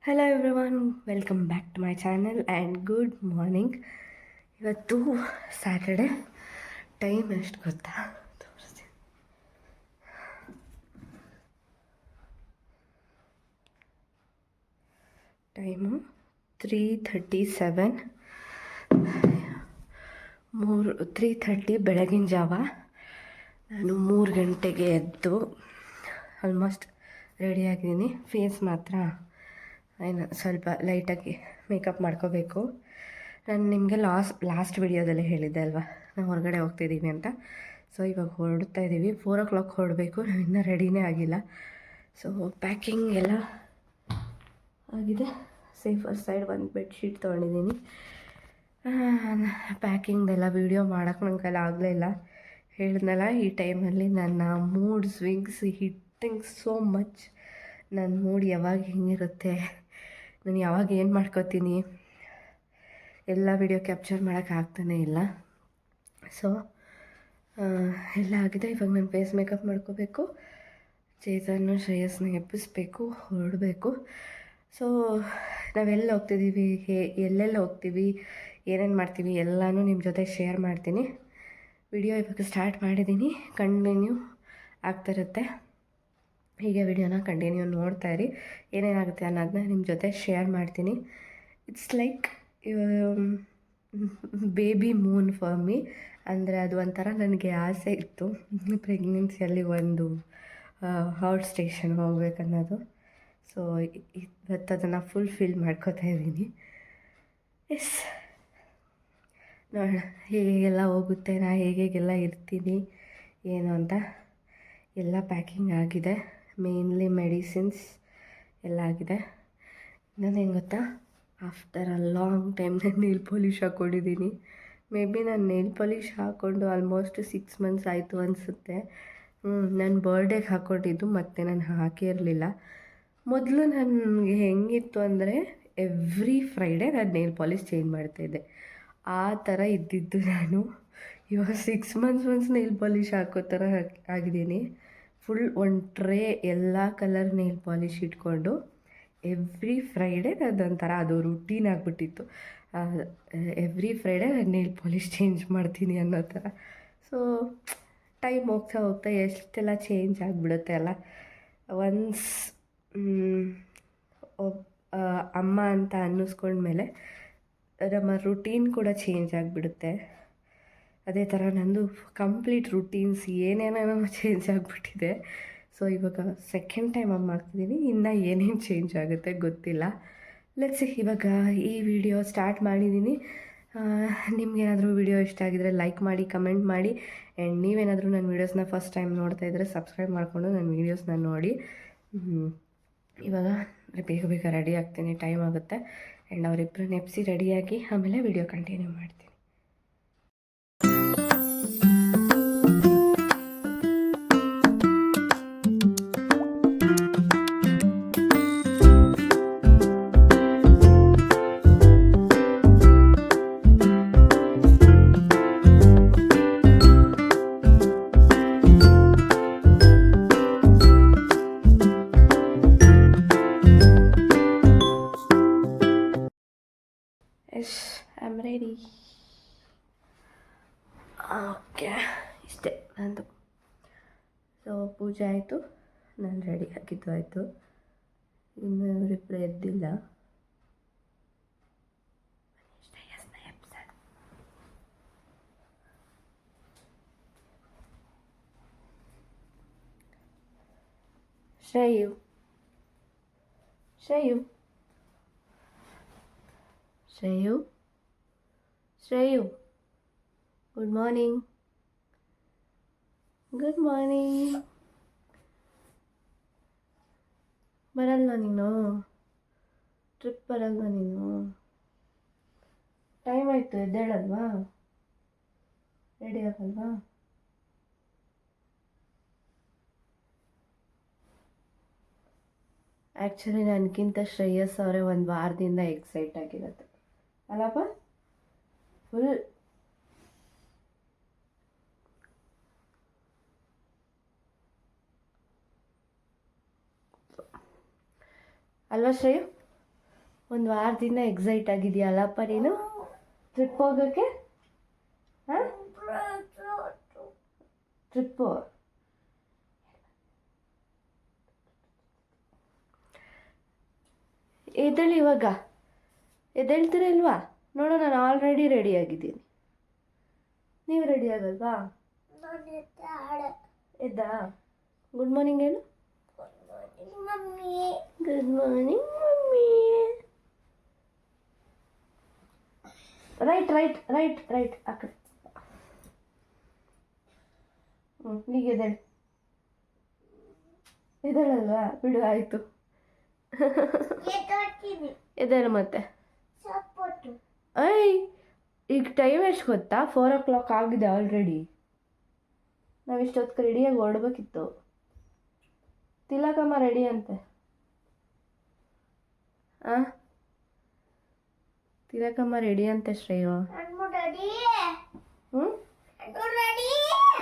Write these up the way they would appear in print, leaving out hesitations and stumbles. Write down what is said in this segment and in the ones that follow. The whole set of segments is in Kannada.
Hello everyone, welcome back to my channel and good morning. ಇವತ್ತು ಸ್ಯಾಟರ್ಡೆ. ಟೈಮ್ ಎಷ್ಟು ಗೊತ್ತಾ? ತೋರಿಸ್ತೀನಿ. ಟೈಮು 3:37. 3:30 ಬೆಳಗಿನ ಜಾವ. ನಾನು 3 ಗಂಟೆಗೆ ಎದ್ದು ಆಲ್ಮೋಸ್ಟ್ ರೆಡಿಯಾಗಿದ್ದೀನಿ. ಫೇಸ್ ಮಾತ್ರ ಏನು ಸ್ವಲ್ಪ ಲೈಟಾಗಿ ಮೇಕಪ್ ಮಾಡ್ಕೋಬೇಕು. ನಾನು ನಿಮಗೆ ಲಾಸ್ಟ್ ವಿಡಿಯೋದಲ್ಲೇ ಹೇಳಿದ್ದೆ ಅಲ್ವಾ, ನಾವು ಹೊರಗಡೆ ಹೋಗ್ತಿದ್ದೀವಿ ಅಂತ. ಸೊ ಇವಾಗ ಹೊರಡ್ತಾ ಇದ್ದೀವಿ. 4 o'clock ಹೊರಡಬೇಕು. ನಾವು ಇನ್ನೂ ರೆಡಿನೇ ಆಗಿಲ್ಲ. ಸೊ ಪ್ಯಾಕಿಂಗ್ ಎಲ್ಲ ಆಗಿದೆ. ಸೇಫರ್ ಸೈಡ್ ಒಂದು ಬೆಡ್ಶೀಟ್ ತೊಗೊಂಡಿದ್ದೀನಿ. ಪ್ಯಾಕಿಂಗ್ದೆಲ್ಲ ವೀಡಿಯೋ ಮಾಡೋಕ್ಕೆ ನನ್ನ ಕೈಲಿ ಆಗಲೇ ಇಲ್ಲ. ಹೇಳಿದ್ನಲ್ಲ, ಈ ಟೈಮಲ್ಲಿ ನನ್ನ mood swings hitting so much. ನನ್ನ ಮೂಡ್ ಯಾವಾಗ ಹೆಂಗಿರುತ್ತೆ, ನಾನು ಯಾವಾಗ ಏನು ಮಾಡ್ಕೋತೀನಿ, ಎಲ್ಲ ವೀಡಿಯೋ ಕ್ಯಾಪ್ಚರ್ ಮಾಡೋಕ್ಕಾಗ್ತಾನೇ ಇಲ್ಲ. ಸೊ ಎಲ್ಲ ಆಗಿದೆ. ಇವಾಗ ನಾನು ಫೇಸ್ ಮೇಕಪ್ ಮಾಡ್ಕೋಬೇಕು. ಚೇತನ್ನು ಶ್ರೇಯಸ್ನ ಎಬ್ಬಿಸ್ಬೇಕು, ಹೊರಡಬೇಕು. ಸೊ ನಾವೆಲ್ಲ ಹೋಗ್ತಿದ್ದೀವಿ, ಎಲ್ಲೆಲ್ಲ ಹೋಗ್ತೀವಿ, ಏನೇನು ಮಾಡ್ತೀವಿ ಎಲ್ಲನೂ ನಿಮ್ಮ ಜೊತೆ ಶೇರ್ ಮಾಡ್ತೀನಿ. ವಿಡಿಯೋ ಇವಾಗ ಸ್ಟಾರ್ಟ್ ಮಾಡಿದ್ದೀನಿ. ಕಂಟಿನ್ಯೂ ಆಗ್ತಿರುತ್ತೆ. ಹೀಗೆ ವಿಡಿಯೋನ ಕಂಟಿನ್ಯೂ ನೋಡ್ತಾ ಇರಿ. ಏನೇನಾಗುತ್ತೆ ಅನ್ನೋದನ್ನ ನಿಮ್ಮ ಜೊತೆ ಶೇರ್ ಮಾಡ್ತೀನಿ. It's like baby Moon for me. ಅಂದರೆ ಅದು ಒಂಥರ ನನಗೆ ಆಸೆ ಇತ್ತು ಪ್ರೆಗ್ನೆನ್ಸಿಯಲ್ಲಿ ಒಂದು ಔಟ್ ಸ್ಟೇಷನ್ ಹೋಗ್ಬೇಕನ್ನೋದು. ಸೊ ಇವತ್ತು ಅದನ್ನು ಫುಲ್ಫಿಲ್ ಮಾಡ್ಕೋತಾ ಇದ್ದೀನಿ. ಎಸ್, ನೋಡೋಣ ಹೇಗೆಲ್ಲ ಹೋಗುತ್ತೆ, ನಾ ಹೇಗೆಲ್ಲ ಇರ್ತೀನಿ ಏನು ಅಂತ. ಎಲ್ಲ ಪ್ಯಾಕಿಂಗ್ ಆಗಿದೆ. ಮೇನ್ಲಿ ಮೆಡಿಸಿನ್ಸ್ ಎಲ್ಲ ಆಗಿದೆ. ಇನ್ನೊಂದೇನು ಗೊತ್ತಾ, ಆಫ್ಟರ್ ಅ ಲಾಂಗ್ ಟೈಮ್ ನಾನು ನೇಲ್ ಪಾಲಿಷ್ ಹಾಕ್ಕೊಂಡಿದ್ದೀನಿ. ಮೇ ಬಿ ನಾನು ನೇಲ್ ಪಾಲಿಷ್ ಹಾಕ್ಕೊಂಡು ಆಲ್ಮೋಸ್ಟ್ 6 months ಆಯಿತು ಅನಿಸುತ್ತೆ. ನಾನು ಬರ್ಡೇಗೆ ಹಾಕ್ಕೊಂಡಿದ್ದು, ಮತ್ತು ನಾನು ಹಾಕಿರಲಿಲ್ಲ. ಮೊದಲು ನನಗೆ ಹೆಂಗಿತ್ತು ಅಂದರೆ, ಎವ್ರಿ ಫ್ರೈಡೇ ನಾನು ನೇಲ್ ಪಾಲಿಷ್ ಚೇಂಜ್ ಮಾಡ್ತಾಯಿದ್ದೆ. ಆ ಥರ ಇದ್ದಿದ್ದು ನಾನು. ಇವಾಗ 6 months ಒನ್ಸ್ ನೇಲ್ ಪಾಲಿಷ್ ಹಾಕೋ ಥರ ಆಗಿದ್ದೀನಿ. ಫುಲ್ ಒಂದು ಟ್ರೇ ಎಲ್ಲ ಕಲರ್ ನೇಲ್ ಪಾಲಿಷ್ ಇಟ್ಕೊಂಡು ಎವ್ರಿ ಫ್ರೈಡೇ ಅದೊಂಥರ ಅದು ರುಟೀನ್ ಆಗಿಬಿಟ್ಟಿತ್ತು. ಎವ್ರಿ ಫ್ರೈಡೇ ನಾನು ನೇಲ್ ಪಾಲಿಷ್ ಚೇಂಜ್ ಮಾಡ್ತೀನಿ ಅನ್ನೋ ಥರ. ಸೊ ಟೈಮ್ ಹೋಗ್ತಾ ಹೋಗ್ತಾ ಎಷ್ಟೆಲ್ಲ ಚೇಂಜ್ ಆಗಿಬಿಡುತ್ತೆ ಅಲ್ಲ. ಒನ್ಸ್ ಅಮ್ಮ ಅಂತ ಅನ್ನಿಸ್ಕೊಂಡ್ಮೇಲೆ ನಮ್ಮ ರುಟೀನ್ ಕೂಡ ಚೇಂಜ್ ಆಗಿಬಿಡುತ್ತೆ. ಅದೇ ಥರ ನಂದು ಕಂಪ್ಲೀಟ್ ರುಟೀನ್ಸ್ ಏನೇನೋ ಚೇಂಜ್ ಆಗಿಬಿಟ್ಟಿದೆ. ಸೊ ಇವಾಗ ಸೆಕೆಂಡ್ ಟೈಮ್ ಮಾಡ್ತಿದ್ದೀನಿ. ಇನ್ನು ಏನೇನು ಚೇಂಜ್ ಆಗುತ್ತೆ ಗೊತ್ತಿಲ್ಲ. ಲೆಟ್ಸ್ ಇವಾಗ ಈ ವಿಡಿಯೋ ಸ್ಟಾರ್ಟ್ ಮಾಡಿದ್ದೀನಿ. ನಿಮ್ಗೇನಾದರೂ ವಿಡಿಯೋ ಇಷ್ಟ ಆಗಿದರೆ ಲೈಕ್ ಮಾಡಿ, ಕಮೆಂಟ್ ಮಾಡಿ. ಆ್ಯಂಡ್ ನೀವೇನಾದರೂ ನನ್ನ ವೀಡಿಯೋಸ್ನ ಫಸ್ಟ್ ಟೈಮ್ ನೋಡ್ತಾಯಿದ್ರೆ ಸಬ್ಸ್ಕ್ರೈಬ್ ಮಾಡಿಕೊಂಡು ನನ್ನ ವೀಡಿಯೋಸ್ನ ನೋಡಿ. ಇವಾಗ ಬೇಗ ಬೇಗ ರೆಡಿ ಆಗ್ತೀನಿ, ಟೈಮ್ ಆಗುತ್ತೆ. ಆ್ಯಂಡ್ ಅವರಿಬ್ಬರು ನೆಪ್ಸಿ ರೆಡಿಯಾಗಿ ಆಮೇಲೆ ವಿಡಿಯೋ ಕಂಟಿನ್ಯೂ ಮಾಡ್ತೀನಿ. Yes, I am ready. Okay, ಇಷ್ಟೇ ನಂದು. ಸೊ ಪೂಜೆ ಆಯಿತು, ನಾನು ರೆಡಿ ಆಗಿದ್ದು ಆಯಿತು. ಇನ್ನು ಇವರಿಬ್ಬರು ಎದ್ದಿಲ್ಲ. Shreyu, Shreyu, Shreyu, Shreyu, good morning, good morning. ಬರಲ್ವಾ ನೀನು? ಟ್ರಿಪ್ ಬರಲ್ವಾ ನೀನು? ಟೈಮ್ ಆಯಿತು, ಎದ್ದೇಳಲ್ವಾ? ರೆಡಿ ಆಗಲ್ವಾ? ಆ್ಯಕ್ಚುಲಿ ನನಗಿಂತ ಶ್ರೇಯಸ್ ಅವರೇ ಒಂದು ವಾರದಿಂದ ಎಕ್ಸೈಟ್ ಆಗಿರುತ್ತೆ ಅಲ್ಲಪ್ಪ, ಫುಲ್. ಅಲ್ವಾ ಶ್ರೇಯು? ಒಂದು ವಾರದಿಂದ ಎಕ್ಸೈಟ್ ಆಗಿದೆಯಲ್ಲಪ್ಪ ನೀನು ಟ್ರಿಪ್ ಹೋಗೋಕ್ಕೆ? ಹಾಂ, ಟ್ರಿಪ್ಪು ಎದ್ದೇಳಿ ಇವಾಗ, ಎದ್ದೇಳ್ತೀರ ಇಲ್ವಾ? ನೋಡು, ನಾನು ಆಲ್ರೆಡಿ ರೆಡಿ ಆಗಿದ್ದೀನಿ. ನೀವು ರೆಡಿ ಆಗಲ್ವಾ? ಎದ್ದಾ? ಗುಡ್ ಮಾರ್ನಿಂಗ್ ಹೇಳು. Good morning mummy. Right right right right ಆ ಕಡೆ. ಈಗ ಎದ್ದೇಳು. ಎದ್ದೇಳಲ್ವಾ? ಬಿಡು, ಆಯಿತು. ಎದ್ದೇಳು ಮತ್ತೆ. ಐ, ಈಗ ಟೈಮ್ ಎಷ್ಟು ಗೊತ್ತಾ? 4 o'clock ಆಗಿದೆ ಆಲ್ರೆಡಿ. ನಾವು ಇಷ್ಟೊತ್ತಿಗೆ ರೆಡಿಯಾಗಿ ಹೊರಡ್ಬೇಕಿತ್ತು. ತಿಲಕಮ್ಮ ರೆಡಿ ಅಂತೆ. ತಿಲಕಮ್ಮ ರೆಡಿ ಅಂತೆ ಶ್ರೇಯೋ. ಹ್ಞೂ,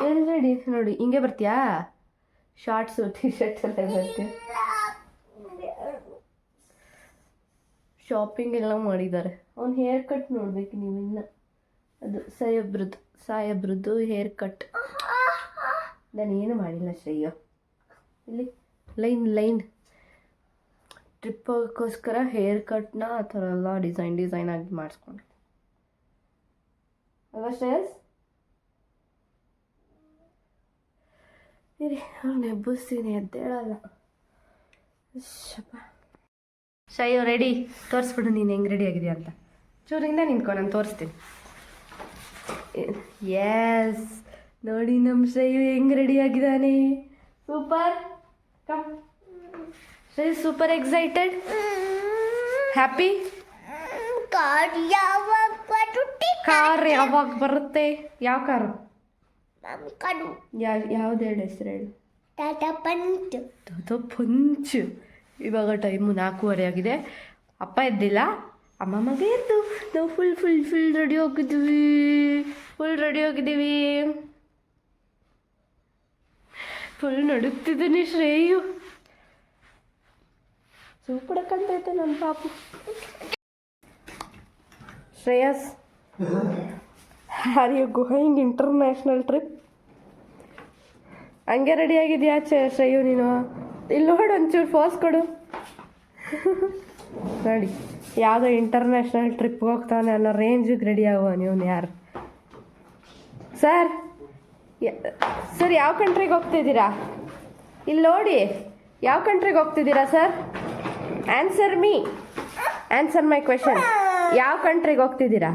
ಎಲ್ಲಿ ರೆಡಿ? ನೋಡಿ, ಹಿಂಗೆ ಬರ್ತೀಯಾ? ಶಾರ್ಟ್ಸು ಟಿ ಶರ್ಟ್ ಎಲ್ಲ ಬರ್ತೀಯ. ಶಾಪಿಂಗ್ ಎಲ್ಲ ಮಾಡಿದ್ದಾರೆ. ಅವ್ನ ಹೇರ್ ಕಟ್ ನೋಡ್ಬೇಕು ನೀವು ಇನ್ನು. ಅದು ಸಾಯಬ್ರದ್ದು ಹೇರ್ ಕಟ್. ನಾನು ಏನು ಮಾಡಿಲ್ಲ ಶ್ರೇಯೋ. ಇಲ್ಲಿ ಲೈನ್ ಟ್ರಿಪ್ ಹೋಗೋಕ್ಕೋಸ್ಕರ ಹೇರ್ ಕಟ್ನ ಆ ಥರ ಎಲ್ಲ ಡಿಸೈನ್ ಆಗಿ ಮಾಡಿಸ್ಕೊಂಡು ಅಲ್ವಾ ಶ್ರೇಯಸ್? ಇರಿ, ಅವ್ನು ಎಬ್ಬಿಸ್ತೀನಿ, ಎದ್ದೇಳಲ್ಲ. ಶ್ರೇಯೋ ರೆಡಿ? ತೋರಿಸ್ಬಿಡು ನೀನು ಹೆಂಗೆ ರೆಡಿ ಆಗಿದೆಯಾ ಅಂತ. ಚೂರಿಂದ ನಿಂತ್ಕೊ, ನಾನು ತೋರಿಸ್ತೀನಿ. ಎಸ್, ನೋಡಿ ನಮ್ಮ ಶ್ರೇಯು ಹೆಂಗೆ ರೆಡಿ ಆಗಿದ್ದಾನೆ. Super. Come Shreyu, super excited, happy. Car ಯಾವಾಗ ಬರುತ್ತೆ? ಯಾವ ಕಾರು? ಯಾವ್ದು ಹೇಳು, ಹೆಸರು ಹೇಳು. ಟಾಟಾ ಪಂಚ್. ಇವಾಗ ಟೈಮು 4:15 ಆಗಿದೆ. ಅಪ್ಪ ಎದ್ದಿಲ್ಲ, ಅಮ್ಮಮ್ಮಗೆ ಎದ್ದು ನಾವು ಫುಲ್ ರೆಡಿ ಹೋಗಿದ್ದೀವಿ. ಫುಲ್ ನಡುಕ್ತಿದ್ದೀನಿ ಶ್ರೇಯು. ಸೂಪರ್ ಕಂತೈತೆ ನನ್ನ ಪಾಪು. Shreyas, are you going international trip? ಹಂಗೆ ರೆಡಿ ಆಗಿದೆಯಾ ಶ್ರೇಯು ನೀನು? ಇಲ್ಲಿ ನೋಡು, ಒಂಚೂರು ಫೋಸ್ ಕೊಡು. ನೋಡಿ, ಯಾವುದೋ ಇಂಟರ್ನ್ಯಾಷನಲ್ ಟ್ರಿಪ್ಗೆ ಹೋಗ್ತಾನೆ ಅನ್ನೋ ರೇಂಜಿಗೆ ರೆಡಿ ಆಗುವ ನೀವು. ಯಾರು ಸರ್? ಯಾವ ಕಂಟ್ರಿಗೆ ಹೋಗ್ತಿದ್ದೀರಾ? ಇಲ್ಲಿ ನೋಡಿ, ಯಾವ ಕಂಟ್ರಿಗೆ ಹೋಗ್ತಿದ್ದೀರಾ ಸರ್? Answer my question. ಯಾವ ಕಂಟ್ರಿಗೆ ಹೋಗ್ತಿದ್ದೀರಾ?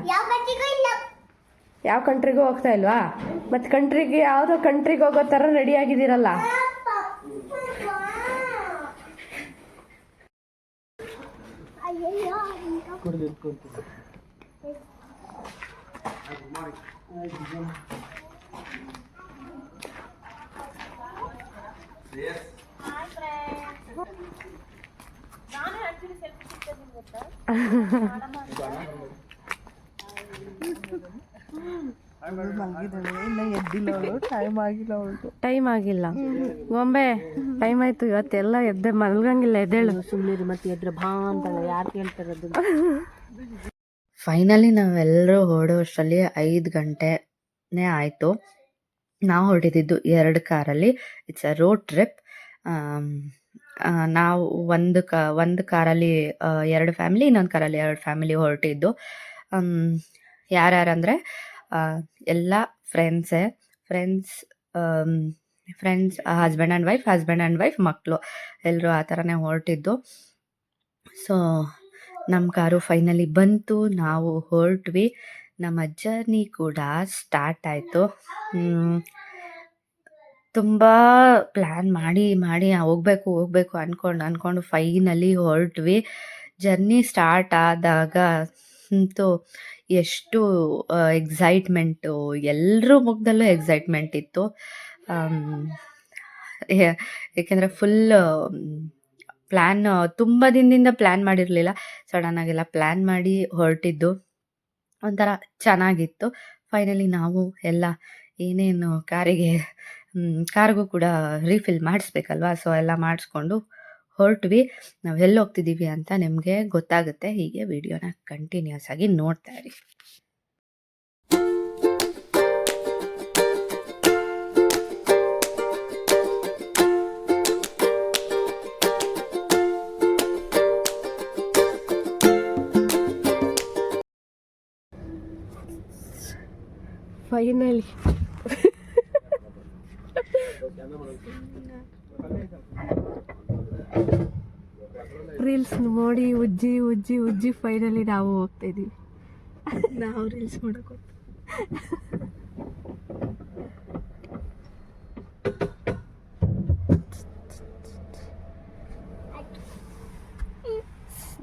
ಯಾವ ಕಂಟ್ರಿಗೂ ಹೋಗ್ತಾ ಇಲ್ವಾ? ಮತ್ತು ಯಾವುದೋ ಕಂಟ್ರಿಗೆ ಹೋಗೋ ಥರ ರೆಡಿ ಆಗಿದ್ದೀರಲ್ಲ. ಟೈಮ್ ಆಗಿಲ್ಲ ಗೊಂಬೆ, ಟೈಮ್ ಆಯ್ತು. ಇವತ್ತೆಲ್ಲ ಎದ್ದೆ ಮಲ್ಗಂಗಿಲ್ಲ, ಎದ್ದೇಳು. ಸುಮ್ಮನೆ ಮತ್ತೆ ಎದ್ರೆ ಭಾ ಅಂತಲ್ಲ, ಯಾರು ಕೇಳ್ತಾರದು. ಫೈನಲಿ ನಾವೆಲ್ಲರೂ ಹೊರಡೋಷ್ಟರಲ್ಲಿ 5 ಗಂಟೆನೇ ಆಯಿತು. ನಾವು ಹೊರಟಿದ್ದು 2 ಕಾರಲ್ಲಿ. It's a road trip. ನಾವು ಒಂದು ಕಾರಲ್ಲಿ 2 ಫ್ಯಾಮಿಲಿ, ಇನ್ನೊಂದು ಕಾರಲ್ಲಿ 2 ಫ್ಯಾಮಿಲಿ ಹೊರಟಿದ್ದು. ಯಾರ್ಯಾರಂದರೆ ಎಲ್ಲ ಫ್ರೆಂಡ್ಸ್, ಹಸ್ಬೆಂಡ್ ಆ್ಯಂಡ್ ವೈಫ್, ಮಕ್ಕಳು ಎಲ್ಲರೂ ಆ ಥರನೇ ಹೊರಟಿದ್ದು. ಸೊ ನಮ್ಮ ಕಾರು ಫೈನಲಿ ಬಂತು, ನಾವು ಹೊರಟ್ವಿ. ನಮ್ಮ ಜರ್ನಿ ಕೂಡ ಸ್ಟಾರ್ಟ್ ಆಯಿತು. ತುಂಬ ಪ್ಲ್ಯಾನ್ ಮಾಡಿ ಹೋಗಬೇಕು ಅಂದ್ಕೊಂಡು ಫೈನಲಿ ಹೊರಟ್ವಿ. ಜರ್ನಿ ಸ್ಟಾರ್ಟ್ ಆದಾಗ ಅಂತೂ ಎಷ್ಟು ಎಕ್ಸೈಟ್ಮೆಂಟು, ಎಲ್ಲರ ಮುಖದಲ್ಲೂ ಎಕ್ಸೈಟ್ಮೆಂಟ್ ಇತ್ತು. ಏಕೆಂದರೆ ಫುಲ್ ಪ್ಲ್ಯಾನ್, ತುಂಬ ದಿನದಿಂದ ಪ್ಲ್ಯಾನ್ ಮಾಡಿರಲಿಲ್ಲ. ಸಡನ್ನಾಗೆಲ್ಲ ಪ್ಲ್ಯಾನ್ ಮಾಡಿ ಹೊರಟಿದ್ದು ಒಂಥರ ಚೆನ್ನಾಗಿತ್ತು. ಫೈನಲಿ ನಾವು ಎಲ್ಲ ಏನೇನು ಕಾರಿಗೂ ಕೂಡ ರೀಫಿಲ್ ಮಾಡಿಸ್ಬೇಕಲ್ವ, ಸೊ ಎಲ್ಲ ಮಾಡಿಸ್ಕೊಂಡು ಹೊರಟ್ವಿ. ನಾವು ಎಲ್ಲಿ ಹೋಗ್ತಿದ್ದೀವಿ ಅಂತ ನಿಮಗೆ ಗೊತ್ತಾಗುತ್ತೆ. ಹೀಗೆ ವಿಡಿಯೋನ ಕಂಟಿನ್ಯೂಸ್ ಆಗಿ ನೋಡ್ತಾ ಇರಿ. ಫೈನಲಿ ರೀಲ್ಸ್ ನೋಡಿ ಉಜ್ಜಿ ಉಜ್ಜಿ ಉಜ್ಜಿ ಫೈನಲಿ ನಾವು ಹೋಗ್ತಾ ಇದೀವಿ. ನಾವು ರೀಲ್ಸ್ ಮಾಡಕ್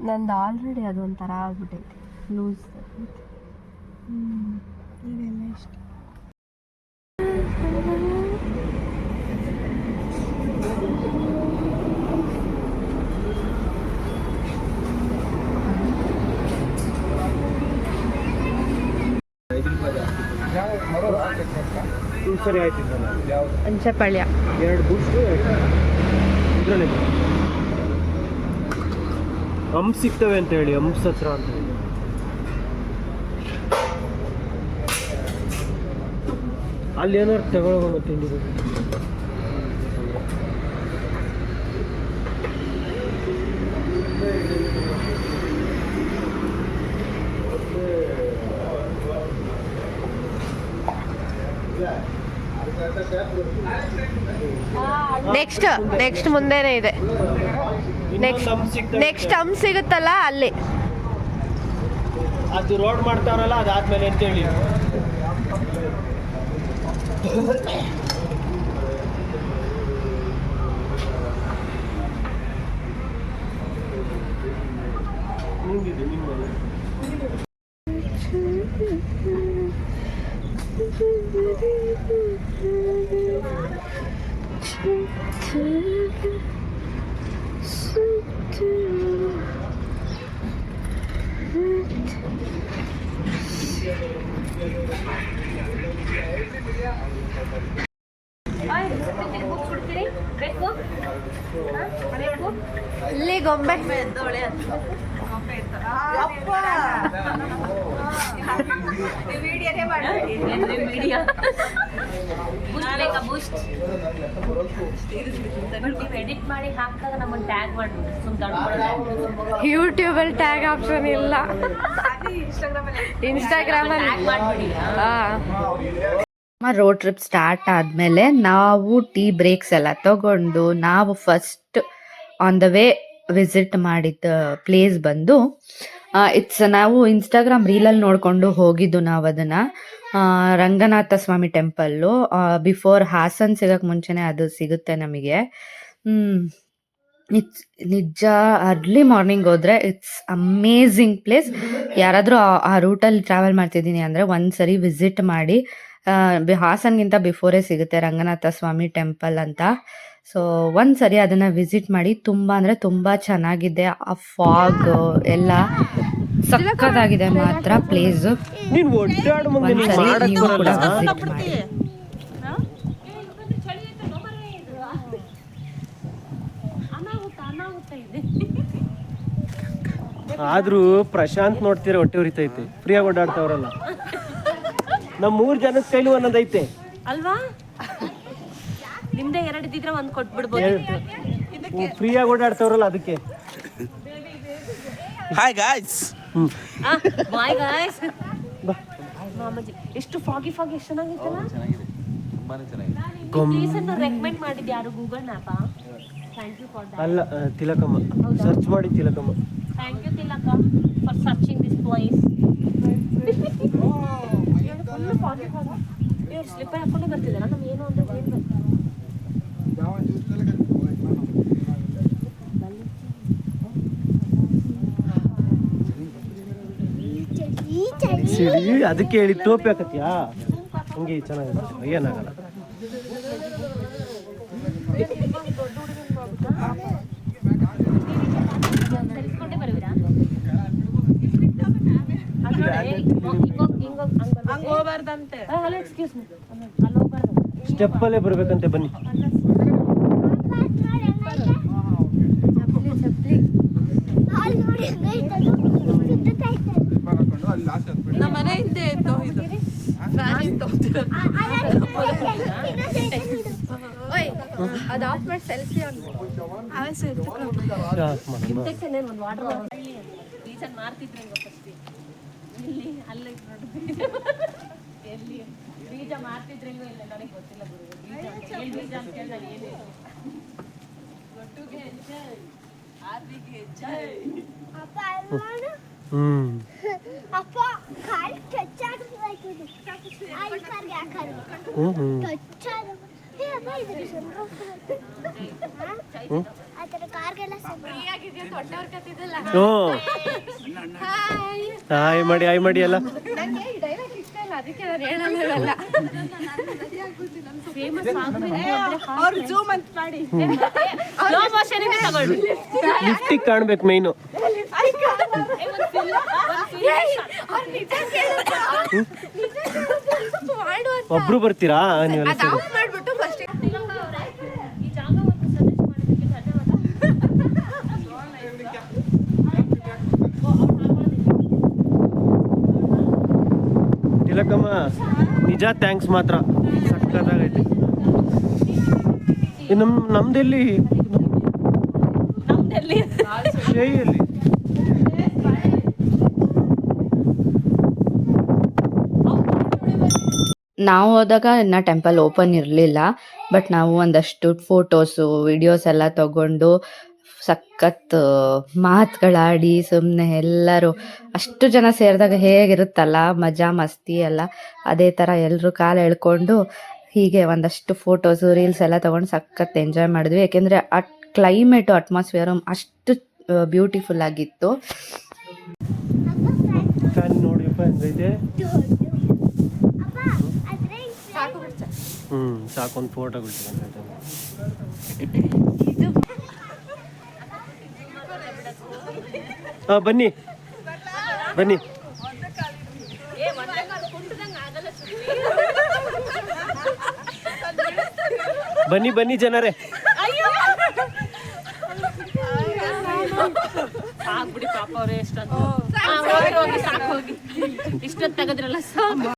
ನಂದು ಆಲ್ರೆಡಿ ಅದೊಂಥರ ಆಗ್ಬಿಟ್ಟೈತಿ ಲೂಸ್. ಇದೆಲ್ಲ ಇಷ್ಟ. ಸರಿ ಆಯ್ತು. ಅಂಚಪಳ್ಯ 2 ಬೂಸ್ಟ್ ಇದರಲ್ಲಿ ಹಂಪ್ಸ್ ಸಿಗ್ತವೆ ಅಂತ ಹೇಳಿ, ಹಂಪ್ಸ್ ಹತ್ರ ಅಂತ ಹೇಳಿ. ಅಲ್ಲಿ ಏನಾದ್ರು ತಗೊಳ್ಳೋಣ ತಿಂಡಿ. ನೆಕ್ಸ್ಟ್ ಮುಂದೆನೇ ಇದೆ. ನೆಕ್ಸ್ಟ್ ಹಂಪ್ ಸಿಗುತ್ತಲ್ಲ ಅಲ್ಲಿ. ಅದು ರೋಡ್ ಮಾಡ್ತಾರಲ್ಲ ಅದಾದ್ಮೇಲೆ ಅಂತೇಳಿ. ನಿಂಗಿದೆ ನಿಮ್ಮ ಇಲ್ಲಿ ಗೊಂಬೆ ಯೂಟ್ಯೂಬಲ್ಲಿ ಟ್ಯಾಗ್ ಆಪ್ಷನ್ ಇಲ್ಲ, ಇನ್ಸ್ಟಾಗ್ರಾಮಲ್ಲಿ. ರೋಡ್ ಟ್ರಿಪ್ ಸ್ಟಾರ್ಟ್ ಆದಮೇಲೆ ನಾವು ಟೀ ಬ್ರೇಕ್ಸ್ ಎಲ್ಲ ತಗೊಂಡು ನಾವು first on the way visit ಮಾಡಿದ್ದ ಪ್ಲೇಸ್ ಬಂದು ನಾವು ಇನ್ಸ್ಟಾಗ್ರಾಮ್ ರೀಲಲ್ಲಿ ನೋಡಿಕೊಂಡು ಹೋಗಿದ್ದು ನಾವು ಅದನ್ನು. ರಂಗನಾಥ ಸ್ವಾಮಿ ಟೆಂಪಲ್ಲು. ಬಿಫೋರ್ ಹಾಸನ್ ಸಿಗೋಕ್ಕೆ ಮುಂಚೆನೇ ಅದು ಸಿಗುತ್ತೆ ನಮಗೆ. ನಿಜ ಅರ್ಲಿ ಮಾರ್ನಿಂಗ್ ಹೋದರೆ ಇಟ್ಸ್ ಅಮೇಝಿಂಗ್ ಪ್ಲೇಸ್. ಯಾರಾದರೂ ಆ ರೂಟಲ್ಲಿ ಟ್ರಾವೆಲ್ ಮಾಡ್ತಿದ್ದೀನಿ ಅಂದರೆ ಒಂದ್ಸರಿ ವಿಸಿಟ್ ಮಾಡಿ. ಹಾಸನ್ಗಿಂತ ಬಿಫೋರೇ ಸಿಗುತ್ತೆ ರಂಗನಾಥ ಸ್ವಾಮಿ ಟೆಂಪಲ್ ಅಂತ. ಸೊ ಒಂದ್ಸರಿ ಅದನ್ನು ವಿಸಿಟ್ ಮಾಡಿ. ತುಂಬ ಅಂದರೆ ತುಂಬ ಚೆನ್ನಾಗಿದೆ. ಆ ಫಾಗ್ ಎಲ್ಲ ಸಕ್ಕತ್ತಾಗಿದೆ ಮಾತ್ರ ಪ್ಲೇಸು. ಒಂದ್ಸರಿ ನೀವು ಕೂಡ ವಿಸಿಟ್ ಮಾಡಿ. ಆದ್ರೂ ಪ್ರಶಾಂತ್ ನೋಡ್ತೀರ ಹೊಟ್ಟೆ ಉರಿತೈತೆ. ಫ್ರೀಯಾಗಿ ಓಡಾಡ್ತಾವ್ರಲ್ಲ. ನಮ್ಮ 3 ಜನದ ಕೈಲಿ ಒಂದೊಂದೈತೆ ಅಲ್ವಾ? ನಿಮ್ದೇ 2 ಇದ್ದಿದ್ರೆ ಒಂದು ಕೊಟ್ಬಿಡ್ಬೋದು. ಫ್ರೀಯಾಗಿ ಓಡಾಡ್ತಾವ್ರಲ್ಲ ಅದಕ್ಕೆ. Hi guys. Bye guys. ಮಾಮಾಜಿ ಎಷ್ಟು ಫಾಗಿ ಎಷ್ಟು ಚೆನ್ನಾಗಿತ್ತಲ್ಲ. ಚೆನ್ನಾಗಿದೆ, ತುಂಬಾನೇ ಚೆನ್ನಾಗಿದೆ. ಪ್ಲೀಸ್ ಅನ್ನು ರೆಕಮೆಂಡ್ ಮಾಡಿದ್ದು ಯಾರು? ಗೂಗಲ್ ಮ್ಯಾಪಾ? Thank you for that. ಅಲ್ಲ, ತಿಲಕಮ್ಮ ಸರ್ಚ್ ಮಾಡಿ. Tilakamma, thank you Tilaka for searching this place. ಇವ್ರು ಸ್ಲಿಪ್ಪರ್ ಹಾಕೊಂಡೇ ಬರ್ತಿದ್ದಾರ. ನಮ್ಗೆ ಏನು ಅಂದ್ರೆ ಅದಕ್ಕೆ ಹೇಳಿ ಟೋಪಿ ಹಾಕತ್ಯಾ? ಹಂಗೆ ಚೆನ್ನಾಗಿರುತ್ತೆ, ಏನಾಗಲ್ಲ. ಕಲಿಸ್ಕೊಂಡೇ ಬರುವಿರಾ? ಸ್ಟೆಪ್ ಅಲ್ಲೇ ಬರ್ಬೇಕಂತೆ, ಬನ್ನಿ. ನಮ್ಮ ಮನೆ ಹಿಂದೆ ಇತ್ತು ಇದು ಫ್ಯಾನ್ ಇತ್ತು ಅದು ಆಫ್ ಮಾಡಿ ಸೆಲ್ಫಿ ಇಂಜೆಕ್ಷನ್ ಏನು ಒಂದು ವಾಟರ್ ರೀಸನ್ ಮಾಡ್ತಿದ್ರೆ ಫಸ್ಟ್ ಇಲ್ಲಿ ಅಲ್ಲ ಎಲ್ಲಿ ಬೀಜ ಮಾಡ್ತಿದ್ರೆ ಇಲ್ಲ ನನಗೆ ಗೊತ್ತಿಲ್ಲ ಗುರು ಬೀಜ ಬೀಜ ಅಂತ ಹೇಳಿ ನಾನು ಏನು ಒಟ್ಟುಗೆ ಆದಿಗೆ ಜೈ ಅಪ್ಪ ಕಾಲ್ ಟಚ್ ಆಗ್ಬೇಕು ಆಯ್ ಕಾರ್ಗೆ ಹಾಕರು ಟಚ್ ಆಗ ಏ ಅಪ್ಪ ಇದು ಆ ಥರ ಕಾರ್ಗೆಲ್ಲ ಫ್ರೀ ಆಗಿದೆಯಾ ದೊಡ್ಡವ್ರ ಕತ್ತಿದಲ್ಲ ಹಾಯ್ ಮಾಡಿ ಅಲ್ಲ ನನಗೆ ಈ ಡೈಲಾಗ್ ಇಷ್ಟ ಇಲ್ಲ ಅದಕ್ಕೆ ನಾನು ಹೇಳಲ್ಲ ಫೇಮಸ್ ಆಗ್ಬೇಕು ಅವ್ರು ಜೂಮ್ ಅಂತ ಮಾಡಿ ಸ್ಲೋ ಮೋಷನ್ ಇಂದ ತಗೊಳ್ಳಿ ಲಿಫ್ಟಿಗೆ ಕಾಣ್ಬೇಕು ಮೈನು ಒಬ್ರು ಬರ್ತೀರಾ ನೀವೆಲ್ಲ ಸರಿ ಮಾಡ್ಬಿಟ್ಟು ಫಸ್ಟ್ ಈ ಜಾಗ ಒಂದು ಸಜೆಸ್ಟ್ ಮಾಡಿದ್ದಕ್ಕೆ ಧನ್ಯವಾದ ತಿಲಕಮ್ಮ ನಿಜ ಥ್ಯಾಂಕ್ಸ್ ಮಾತ್ರ ಸಕ್ಕತ್ತಾಗೈತೆ ನಮ್ದೆಲ್ಲಿ ನಮ್ದಲ್ಲಿ ಶೈಯಲ್ಲಿ ನಾವು ಹೋದಾಗ ಇನ್ನು ಟೆಂಪಲ್ ಓಪನ್ ಇರಲಿಲ್ಲ, ಬಟ್ ನಾವು ಒಂದಷ್ಟು ಫೋಟೋಸು ವಿಡಿಯೋಸ್ ಎಲ್ಲ ತಗೊಂಡು ಸಖತ್ ಮಾತುಗಳಾಡಿ ಸುಮ್ಮನೆ ಎಲ್ಲರೂ ಅಷ್ಟು ಜನ ಸೇರಿದಾಗ ಹೇಗಿರುತ್ತಲ್ಲ ಮಜಾ ಮಸ್ತಿ ಎಲ್ಲ, ಅದೇ ಥರ ಎಲ್ಲರೂ ಕಾಲು ಎಳ್ಕೊಂಡು ಹೀಗೆ ಒಂದಷ್ಟು ಫೋಟೋಸು ರೀಲ್ಸ್ ಎಲ್ಲ ತೊಗೊಂಡು ಸಖತ್ ಎಂಜಾಯ್ ಮಾಡಿದ್ವಿ. ಏಕೆಂದರೆ ಆ ಕ್ಲೈಮೇಟು ಅಟ್ಮಾಸ್ಫಿಯರು ಅಷ್ಟು ಬ್ಯೂಟಿಫುಲ್ ಆಗಿತ್ತು. ಫ್ಯಾನ್ ನೋಡಿಯಪ್ಪ ಹೆಂಗೈತೆ. ಸಾಕೊಂದು ಫೋಟೋ ಬನ್ನಿ ಬನ್ನಿ ಜನರೇ. ಆಗ್ಬಿಡಿ ಪಾಪ ಅವ್ರೆ ಎಷ್ಟೊಂದು ಸಾಕು ಹೋಗಿ ಇಷ್ಟೊತ್ತು ತೆಗೆದ್ರಲ್ಲ ಸಾಕು.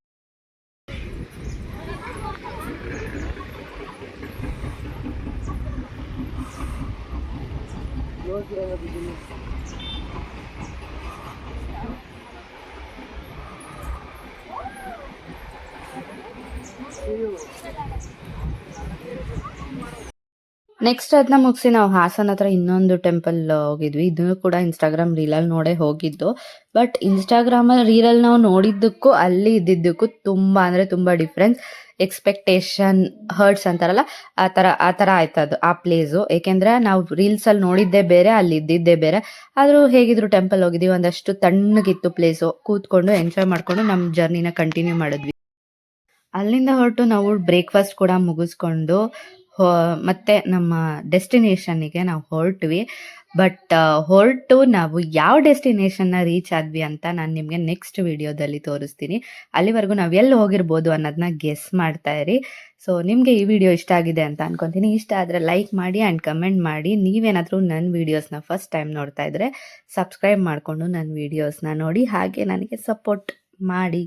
ನೆಕ್ಸ್ಟ್ ಅದನ್ನ ಮುಗಿಸಿ ನಾವು ಹಾಸನ ಹತ್ರ ಇನ್ನೊಂದು ಟೆಂಪಲ್ ಹೋಗಿದ್ವಿ. ಇದನ್ನು ಕೂಡ ಇನ್ಸ್ಟಾಗ್ರಾಮ್ ರೀಲಲ್ಲಿ ನೋಡೇ ಹೋಗಿದ್ದು. ಬಟ್ ಇನ್ಸ್ಟಾಗ್ರಾಮಲ್ಲಿ ರೀಲಲ್ಲಿ ನಾವು ನೋಡಿದ್ದಕ್ಕೂ ಅಲ್ಲಿ ಇದ್ದಿದ್ದಕ್ಕೂ ತುಂಬ ಅಂದರೆ ತುಂಬ ಡಿಫ್ರೆನ್ಸ್. ಎಕ್ಸ್ಪೆಕ್ಟೇಷನ್ ಹರ್ಟ್ಸ್ ಅಂತಾರಲ್ಲ ಆ ಥರ ಆಯ್ತದು ಆ ಪ್ಲೇಸು. ಏಕೆಂದರೆ ನಾವು ರೀಲ್ಸಲ್ಲಿ ನೋಡಿದ್ದೇ ಬೇರೆ, ಅಲ್ಲಿ ಇದ್ದಿದ್ದೇ ಬೇರೆ. ಆದರೂ ಹೇಗಿದ್ರು ಟೆಂಪಲ್ ಹೋಗಿದ್ದೀವಿ, ಒಂದಷ್ಟು ತಣ್ಣಗಿತ್ತು ಪ್ಲೇಸು. ಕೂತ್ಕೊಂಡು ಎಂಜಾಯ್ ಮಾಡಿಕೊಂಡು ನಮ್ಮ ಜರ್ನಿನ ಕಂಟಿನ್ಯೂ ಮಾಡಿದ್ವಿ. ಅಲ್ಲಿಂದ ಹೊರಟು ನಾವು ಬ್ರೇಕ್ಫಾಸ್ಟ್ ಕೂಡ ಮುಗಿಸ್ಕೊಂಡು ಮತ್ತೆ ನಮ್ಮ ಡೆಸ್ಟಿನೇಷನ್ನಿಗೆ ನಾವು ಹೊರಟ್ವಿ. ಬಟ್ ಹೊರಟು ನಾವು ಯಾವ ಡೆಸ್ಟಿನೇಷನ್ನ ರೀಚ್ ಆದ್ವಿ ಅಂತ ನಾನು ನಿಮಗೆ ನೆಕ್ಸ್ಟ್ ವಿಡಿಯೋದಲ್ಲಿ ತೋರಿಸ್ತೀನಿ. ಅಲ್ಲಿವರೆಗೂ ನಾವು ಎಲ್ಲಿ ಹೋಗಿರ್ಬೋದು ಅನ್ನೋದನ್ನ ಗೆಸ್ ಮಾಡ್ತಾ ಇರಿ. ಸೊ ನಿಮಗೆ ಈ ವಿಡಿಯೋ ಇಷ್ಟ ಆಗಿದೆ ಅಂತ ಅನ್ಕೊತೀನಿ. ಇಷ್ಟ ಆದರೆ ಲೈಕ್ ಮಾಡಿ ಆ್ಯಂಡ್ ಕಮೆಂಟ್ ಮಾಡಿ. ನೀವೇನಾದರೂ ನನ್ನ ವೀಡಿಯೋಸ್ನ ಫಸ್ಟ್ ಟೈಮ್ ನೋಡ್ತಾ ಇದ್ದರೆ ಸಬ್ಸ್ಕ್ರೈಬ್ ಮಾಡಿಕೊಂಡು ನನ್ನ ವೀಡಿಯೋಸ್ನ ನೋಡಿ, ಹಾಗೆ ನನಗೆ ಸಪೋರ್ಟ್ ಮಾಡಿ.